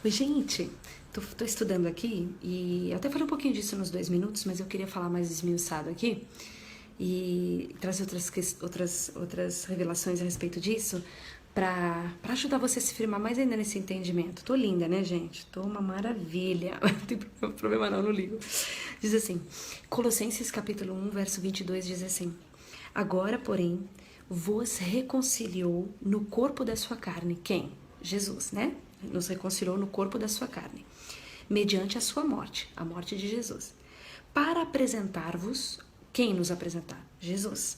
Oi, gente, tô estudando aqui e eu até falei um pouquinho disso nos 2 minutos, mas eu queria falar mais esmiuçado aqui e trazer outras revelações a respeito disso para ajudar você a se firmar mais ainda nesse entendimento. Tô linda, né, gente? Tô uma maravilha. Não tem problema não no livro. Diz assim, Colossenses capítulo 1, verso 22 diz assim: Agora, porém, vos reconciliou no corpo da sua carne. Quem? Jesus, né? Nos reconciliou no corpo da sua carne, mediante a sua morte, a morte de Jesus, para apresentar-vos, quem nos apresentar? Jesus,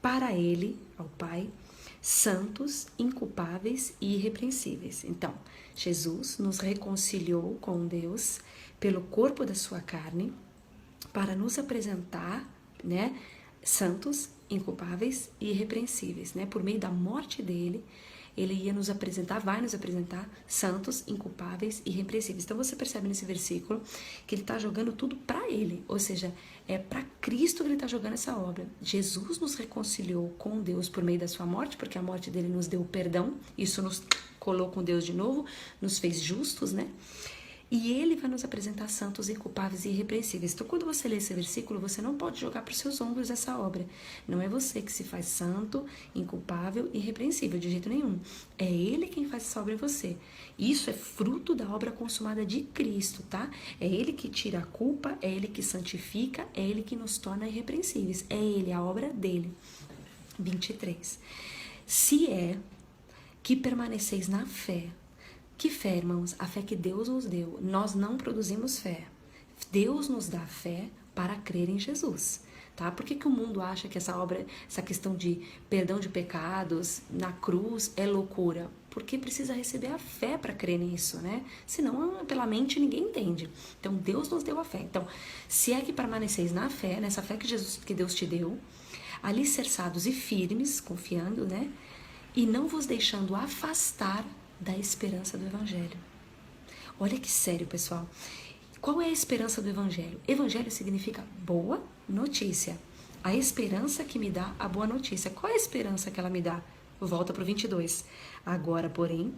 para ele, ao Pai, santos, inculpáveis e irrepreensíveis. Então, Jesus nos reconciliou com Deus pelo corpo da sua carne, para nos apresentar, né, santos, inculpáveis e irrepreensíveis, né? Por meio da morte dele, ele ia nos apresentar, vai nos apresentar santos, inculpáveis e irrepreensíveis. Então você percebe nesse versículo que ele está jogando tudo para ele, ou seja, é para Cristo que ele está jogando essa obra. Jesus nos reconciliou com Deus por meio da sua morte, porque a morte dele nos deu perdão, isso nos colocou com Deus de novo, nos fez justos, né? E ele vai nos apresentar santos, inculpáveis e irrepreensíveis. Então, quando você lê esse versículo, você não pode jogar para os seus ombros essa obra. Não é você que se faz santo, inculpável e irrepreensível, de jeito nenhum. É ele quem faz essa obra em você. Isso é fruto da obra consumada de Cristo, tá? É ele que tira a culpa, é ele que santifica, é ele que nos torna irrepreensíveis. É ele, a obra dele. 23. Se é que permaneceis na fé. Que fé, irmãos? A fé que Deus nos deu. Nós não produzimos fé. Deus nos dá fé para crer em Jesus, tá? Por que o mundo acha que essa obra, essa questão de perdão de pecados na cruz é loucura? Porque precisa receber a fé para crer nisso, né? Senão, pela mente, ninguém entende. Então, Deus nos deu a fé. Então, se é que permaneceis na fé, nessa fé que Deus te deu, alicerçados e firmes, confiando, né? E não vos deixando afastar da esperança do Evangelho. Olha que sério, pessoal. Qual é a esperança do Evangelho? Evangelho significa boa notícia. A esperança que me dá a boa notícia. Qual é a esperança que ela me dá? Volta para o 22. Agora, porém,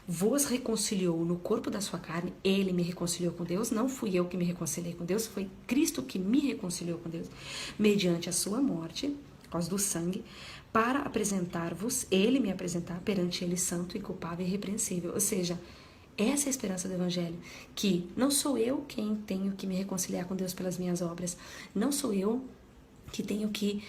vos reconciliou no corpo da sua carne. Ele me reconciliou com Deus. Não fui eu que me reconciliei com Deus. Foi Cristo que me reconciliou com Deus. Mediante a sua morte, por causa do sangue, para apresentar-vos, ele me apresentar perante ele santo, inculpável e irrepreensível. Ou seja, essa é a esperança do Evangelho, que não sou eu quem tenho que me reconciliar com Deus pelas minhas obras, não sou eu que tenho que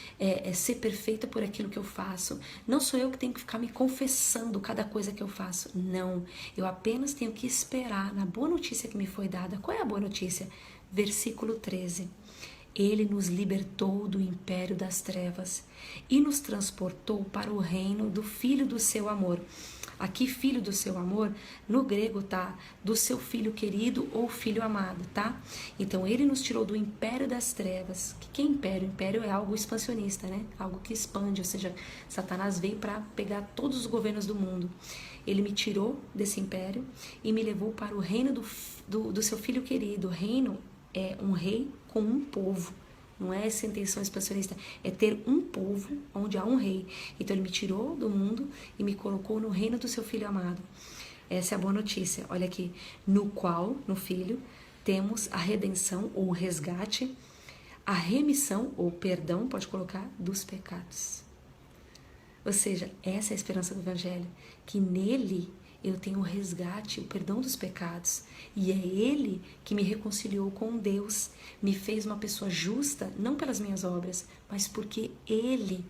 ser perfeita por aquilo que eu faço, não sou eu que tenho que ficar me confessando cada coisa que eu faço, não, eu apenas tenho que esperar na boa notícia que me foi dada. Qual é a boa notícia? Versículo 13. Ele nos libertou do império das trevas e nos transportou para o reino do Filho do seu amor. Aqui, filho do seu amor, no grego tá do seu filho querido ou filho amado, tá? Então, ele nos tirou do império das trevas. O que é império? Império é algo expansionista, né? Algo que expande, ou seja, Satanás veio para pegar todos os governos do mundo. Ele me tirou desse império e me levou para o reino do seu filho querido. O reino é um rei com um povo. Não é essa intenção expansionista, é ter um povo onde há um rei. Então ele me tirou do mundo e me colocou no reino do seu filho amado. Essa é a boa notícia. Olha aqui, no qual, no filho, temos a redenção ou resgate, a remissão ou perdão, pode colocar, dos pecados. Ou seja, essa é a esperança do Evangelho, que nele eu tenho o resgate, o perdão dos pecados. E é Ele que me reconciliou com Deus, me fez uma pessoa justa, não pelas minhas obras, mas porque Ele,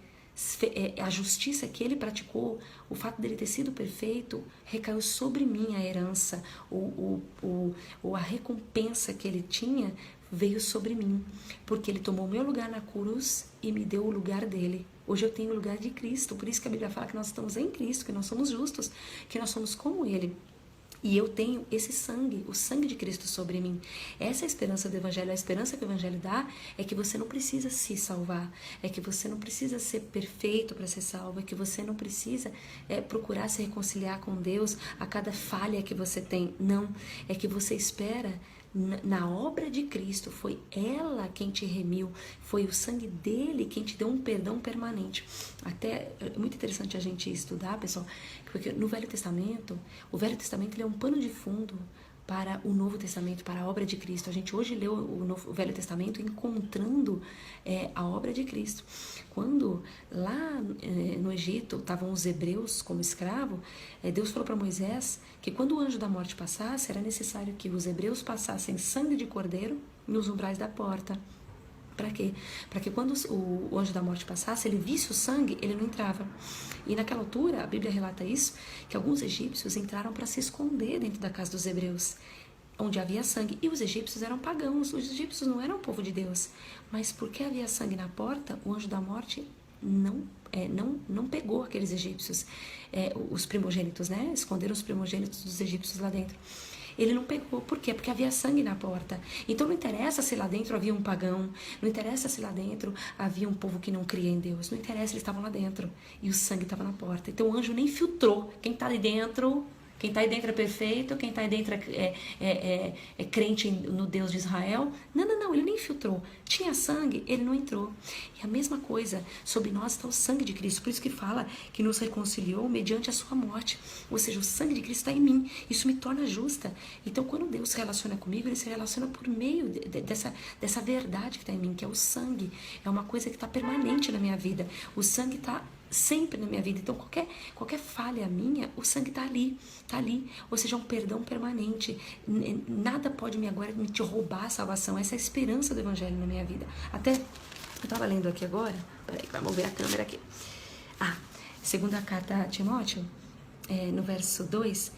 a justiça que Ele praticou, o fato dele ter sido perfeito, recaiu sobre mim a herança, ou a recompensa que Ele tinha veio sobre mim, porque Ele tomou o meu lugar na cruz e me deu o lugar dele. Hoje eu tenho o lugar de Cristo, por isso que a Bíblia fala que nós estamos em Cristo, que nós somos justos, que nós somos como Ele. E eu tenho esse sangue, o sangue de Cristo sobre mim. Essa é a esperança do Evangelho. A esperança que o Evangelho dá é que você não precisa se salvar, é que você não precisa ser perfeito para ser salvo, é que você não precisa procurar se reconciliar com Deus a cada falha que você tem. Não, é que você espera na obra de Cristo, foi ela quem te remiu, foi o sangue dele quem te deu um perdão permanente. Até é muito interessante a gente estudar, pessoal, porque no Velho Testamento, o Velho Testamento ele é um pano de fundo para o Novo Testamento, para a obra de Cristo. A gente hoje leu o Velho Testamento encontrando a obra de Cristo. Quando lá no Egito estavam os hebreus como escravo, Deus falou para Moisés que quando o anjo da morte passasse, era necessário que os hebreus passassem sangue de cordeiro nos umbrais da porta. Para quê? Para que quando o anjo da morte passasse, ele visse o sangue, ele não entrava. E naquela altura, a Bíblia relata isso, que alguns egípcios entraram para se esconder dentro da casa dos hebreus, onde havia sangue. E os egípcios eram pagãos, os egípcios não eram o povo de Deus. Mas porque havia sangue na porta, o anjo da morte não pegou aqueles egípcios, os primogênitos, né? Esconderam os primogênitos dos egípcios lá dentro. Ele não pegou. Por quê? Porque havia sangue na porta. Então não interessa se lá dentro havia um pagão, não interessa se lá dentro havia um povo que não cria em Deus, não interessa, eles estavam lá dentro e o sangue estava na porta. Então o anjo nem filtrou. Quem está aí dentro é perfeito, quem está aí dentro é crente no Deus de Israel. Não, ele nem filtrou. Tinha sangue, ele não entrou. E a mesma coisa, sobre nós está o sangue de Cristo. Por isso que fala que nos reconciliou mediante a sua morte. Ou seja, o sangue de Cristo está em mim. Isso me torna justa. Então, quando Deus se relaciona comigo, Ele se relaciona por meio dessa verdade que está em mim, que é o sangue. É uma coisa que está permanente na minha vida. O sangue está sempre na minha vida. Então qualquer falha minha, o sangue está ali, ou seja, é um perdão permanente. Nada pode agora me te roubar a salvação. Essa é a esperança do evangelho na minha vida. Até eu estava lendo aqui agora, peraí que vai mover a câmera aqui, segunda carta a Timóteo, no verso 2,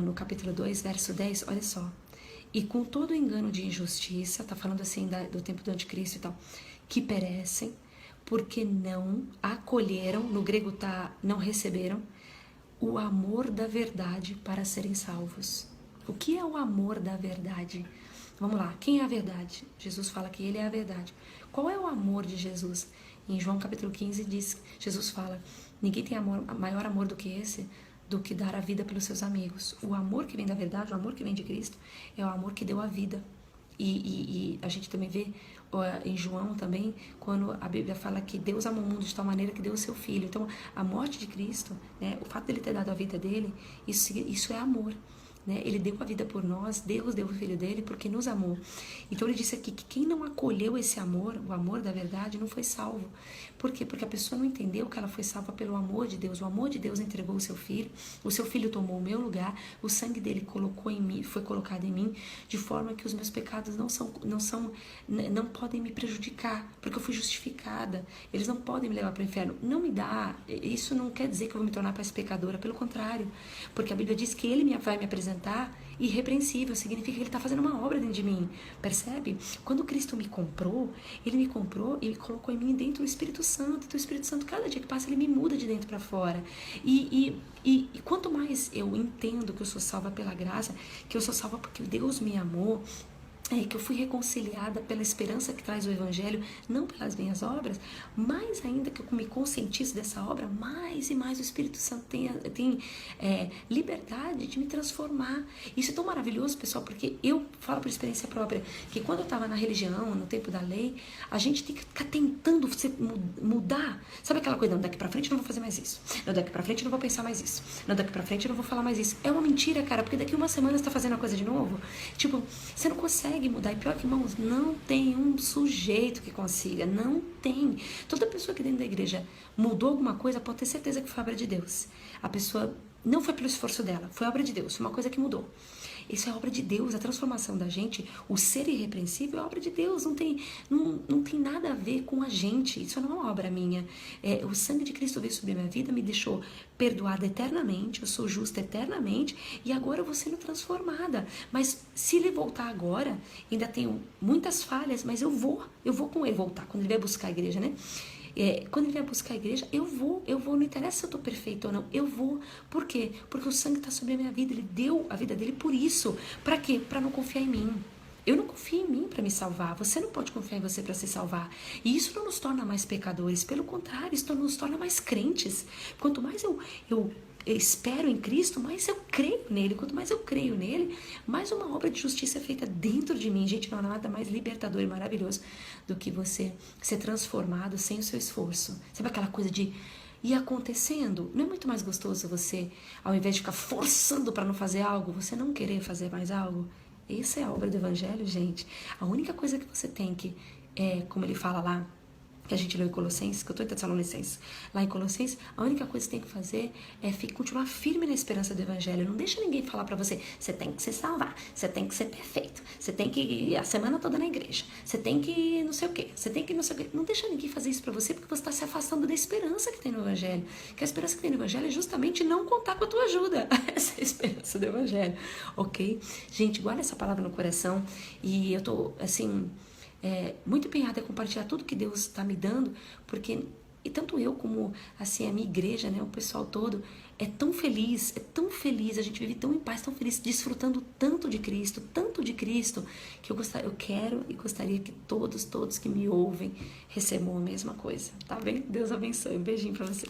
no capítulo 2, verso 10, olha só: e com todo engano de injustiça, tá falando assim do tempo do anticristo e tal, que perecem porque não acolheram, no grego não receberam, o amor da verdade para serem salvos. O que é o amor da verdade? Vamos lá, quem é a verdade? Jesus fala que Ele é a verdade. Qual é o amor de Jesus? Em João capítulo 15 Jesus fala: ninguém tem maior amor do que esse, do que dar a vida pelos seus amigos. O amor que vem da verdade, o amor que vem de Cristo, é o amor que deu a vida. E a gente também vê em João também, quando a Bíblia fala que Deus amou o mundo de tal maneira que deu o seu Filho. Então, a morte de Cristo, né, o fato dele ter dado a vida dele, isso é amor. Né? Ele deu a vida por nós, Deus deu o Filho dele porque nos amou. Então ele disse aqui que quem não acolheu esse amor, o amor da verdade, não foi salvo. Por quê? Porque a pessoa não entendeu que ela foi salva pelo amor de Deus. O amor de Deus entregou o seu Filho tomou o meu lugar, o sangue dele colocou em mim, foi colocado em mim, de forma que os meus pecados não podem me prejudicar, porque eu fui justificada. Eles não podem me levar para o inferno. Não me dá, isso não quer dizer que eu vou me tornar mais pecadora, pelo contrário, porque a Bíblia diz que Ele vai me apresentar irrepreensível, significa que Ele está fazendo uma obra dentro de mim, percebe? Quando Cristo me comprou, Ele me comprou e colocou em mim dentro o Espírito Santo. Então o Espírito Santo, cada dia que passa, Ele me muda de dentro para fora. E quanto mais eu entendo que eu sou salva pela graça, que eu sou salva porque Deus me amou, que eu fui reconciliada pela esperança que traz o Evangelho, não pelas minhas obras, mais ainda que eu me conscientize dessa obra, mais e mais o Espírito Santo tem liberdade de me transformar. Isso é tão maravilhoso, pessoal, porque eu falo por experiência própria, que quando eu estava na religião, no tempo da lei, a gente tem que ficar tentando mudar. Sabe aquela coisa, não, daqui pra frente eu não vou fazer mais isso, não, daqui pra frente eu não vou pensar mais isso, não, daqui pra frente eu não vou falar mais isso. É uma mentira, cara, porque daqui uma semana você tá fazendo a coisa de novo. Tipo, você não consegue mudar. E pior que, irmãos, não tem um sujeito que consiga. Não tem. Toda pessoa que dentro da igreja mudou alguma coisa, pode ter certeza que foi obra de Deus. A pessoa não foi pelo esforço dela, foi obra de Deus, foi uma coisa que mudou. Isso é obra de Deus, a transformação da gente, o ser irrepreensível é obra de Deus, não tem nada a ver com a gente, isso não é uma obra minha. O sangue de Cristo veio sobre a minha vida, me deixou perdoada eternamente, eu sou justa eternamente e agora eu vou sendo transformada. Mas se Ele voltar agora, ainda tenho muitas falhas, mas eu vou com Ele voltar, quando Ele vai buscar a igreja, né? Quando Ele vai buscar a igreja, eu vou, não interessa se eu estou perfeita ou não, eu vou. Por quê? Porque o sangue está sobre a minha vida, Ele deu a vida dele por isso. Para quê? Para não confiar em mim. Eu não confio em mim para me salvar, você não pode confiar em você para se salvar. E isso não nos torna mais pecadores, pelo contrário, isso nos torna mais crentes. Quanto mais eu espero em Cristo, mais eu creio nele. Quanto mais eu creio nele, mais uma obra de justiça é feita dentro de mim. Gente, não há nada mais libertador e maravilhoso do que você ser transformado sem o seu esforço. Sabe aquela coisa de ir acontecendo. Não é muito mais gostoso você, ao invés de ficar forçando para não fazer algo, você não querer fazer mais algo? Essa é a obra do Evangelho, gente. A única coisa que você tem que, como ele fala lá, que a gente leu em Colossenses, que eu estou em Tessalonicenses, lá em Colossenses, a única coisa que você tem que fazer é continuar firme na esperança do Evangelho. Não deixa ninguém falar para você, você tem que se salvar, você tem que ser perfeito, você tem que ir a semana toda na igreja, você tem que não sei o quê, você tem que não sei o quê. Não deixa ninguém fazer isso para você, porque você está se afastando da esperança que tem no Evangelho. Que a esperança que tem no Evangelho é justamente não contar com a tua ajuda. Essa é a esperança do Evangelho, ok? Gente, guarda essa palavra no coração e eu tô, assim, muito empenhada a compartilhar tudo que Deus está me dando, porque e tanto eu como assim a minha igreja, né, o pessoal todo é tão feliz, a gente vive tão em paz, tão feliz, desfrutando tanto de Cristo, que eu quero e gostaria que todos que me ouvem recebam a mesma coisa, tá bem? Deus abençoe, um beijinho pra você.